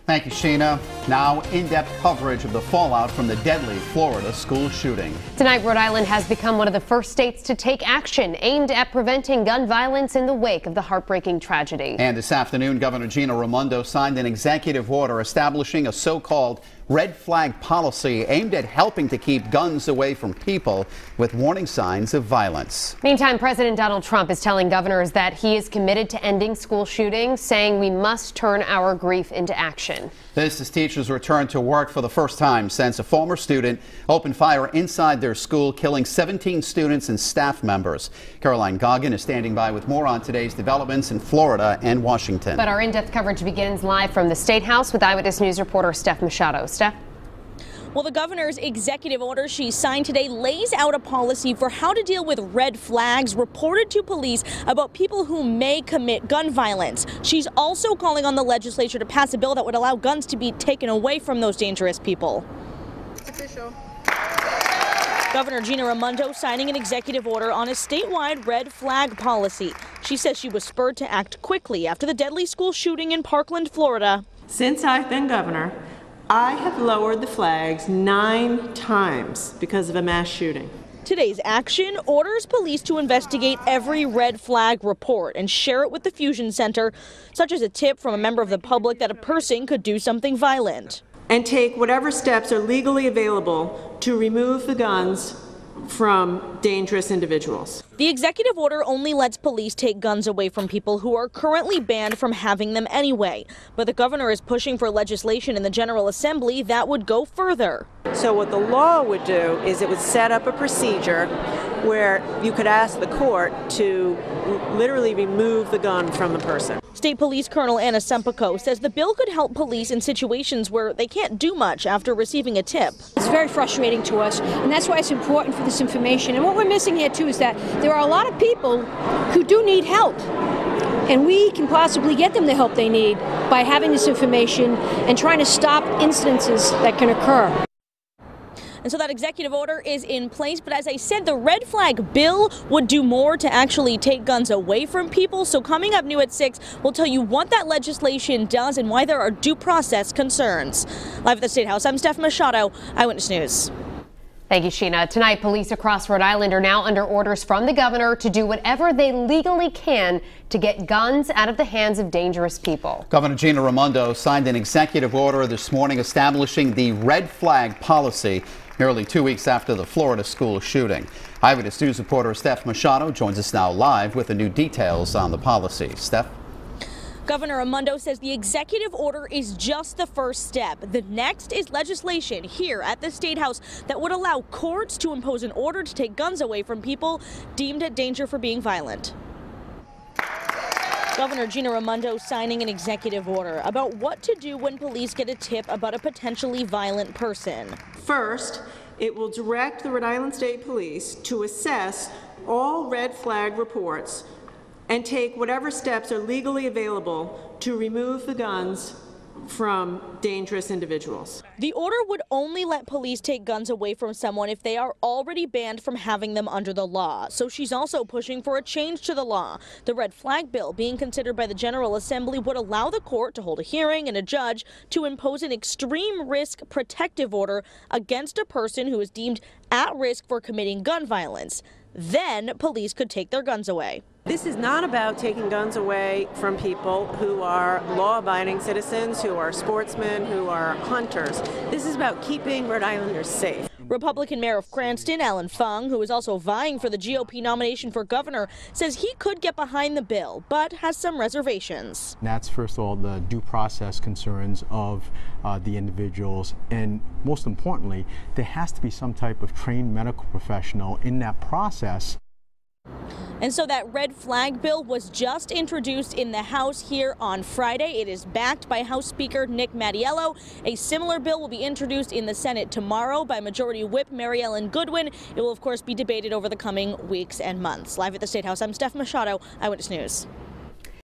Thank you, Sheena. Now, in-depth coverage of the fallout from the deadly Florida school shooting. Tonight, Rhode Island has become one of the first states to take action aimed at preventing gun violence in the wake of the heartbreaking tragedy. And this afternoon, Governor Gina Raimondo signed an executive order establishing a so-called red flag policy aimed at helping to keep guns away from people with warning signs of violence. Meantime, President Donald Trump is telling governors that he is committed to ending school shootings, saying we must turn our grief into action. This as teachers return to work for the first time since a former student opened fire inside their school, killing 17 students and staff members. Caroline Goggin is standing by with more on today's developments in Florida and Washington. But our in-depth coverage begins live from the State House with Eyewitness News reporter Steph Machado. Steph? Well, the governor's executive order she signed today lays out a policy for how to deal with red flags reported to police about people who may commit gun violence. She's also calling on the legislature to pass a bill that would allow guns to be taken away from those dangerous people. It's official. Governor Gina Raimondo signing an executive order on a statewide red flag policy. She says she was spurred to act quickly after the deadly school shooting in Parkland, Florida. Since I've been governor, I have lowered the flags 9 times because of a mass shooting. Today's action orders police to investigate every red flag report and share it with the Fusion Center, such as a tip from a member of the public that a person could do something violent. And take whatever steps are legally available to remove the guns from dangerous individuals. The executive order only lets police take guns away from people who are currently banned from having them anyway. But the governor is pushing for legislation in the General Assembly that would go further. So what the law would do is it would set up a procedure where you could ask the court to literally remove the gun from the person. State Police Colonel Anna Sempico says the bill could help police in situations where they can't do much after receiving a tip. It's very frustrating to us, and that's why it's important for this information. And what we're missing here, too, is that there are a lot of people who do need help. And we can possibly get them the help they need by having this information and trying to stop incidences that can occur. And so that executive order is in place. But as I said, the red flag bill would do more to actually take guns away from people. So coming up new at 6, we'll tell you what that legislation does and why there are due process concerns. Live at the State House, I'm Steph Machado, Eyewitness News. Thank you, Sheena. Tonight, police across Rhode Island are now under orders from the governor to do whatever they legally can to get guns out of the hands of dangerous people. Governor Gina Raimondo signed an executive order this morning establishing the red flag policy nearly 2 weeks after the Florida school shooting. Eyewitness News reporter Steph Machado joins us now live with the new details on the policy. Steph? Governor Raimondo says the executive order is just the first step. The next is legislation here at the State House that would allow courts to impose an order to take guns away from people deemed at danger for being violent. Governor Gina Raimondo signing an executive order about what to do when police get a tip about a potentially violent person. First, it will direct the Rhode Island State Police to assess all red flag reports and take whatever steps are legally available to remove the guns from dangerous individuals. The order would only let police take guns away from someone if they are already banned from having them under the law. So she's also pushing for a change to the law. The red flag bill being considered by the General Assembly would allow the court to hold a hearing and a judge to impose an extreme risk protective order against a person who is deemed at risk for committing gun violence. Then police could take their guns away. This is not about taking guns away from people who are law-abiding citizens, who are sportsmen, who are hunters. This is about keeping Rhode Islanders safe. Republican Mayor of Cranston, Alan Fung, who is also vying for the GOP nomination for governor, says he could get behind the bill, but has some reservations. That's first of all the due process concerns of the individuals, and most importantly, there has to be some type of trained medical professional in that process. And so that red flag bill was just introduced in the House here on Friday. It is backed by House Speaker Nick Mattiello. A similar bill will be introduced in the Senate tomorrow by Majority Whip Mary Ellen Goodwin. It will, of course, be debated over the coming weeks and months. Live at the State House, I'm Steph Machado, Eyewitness News.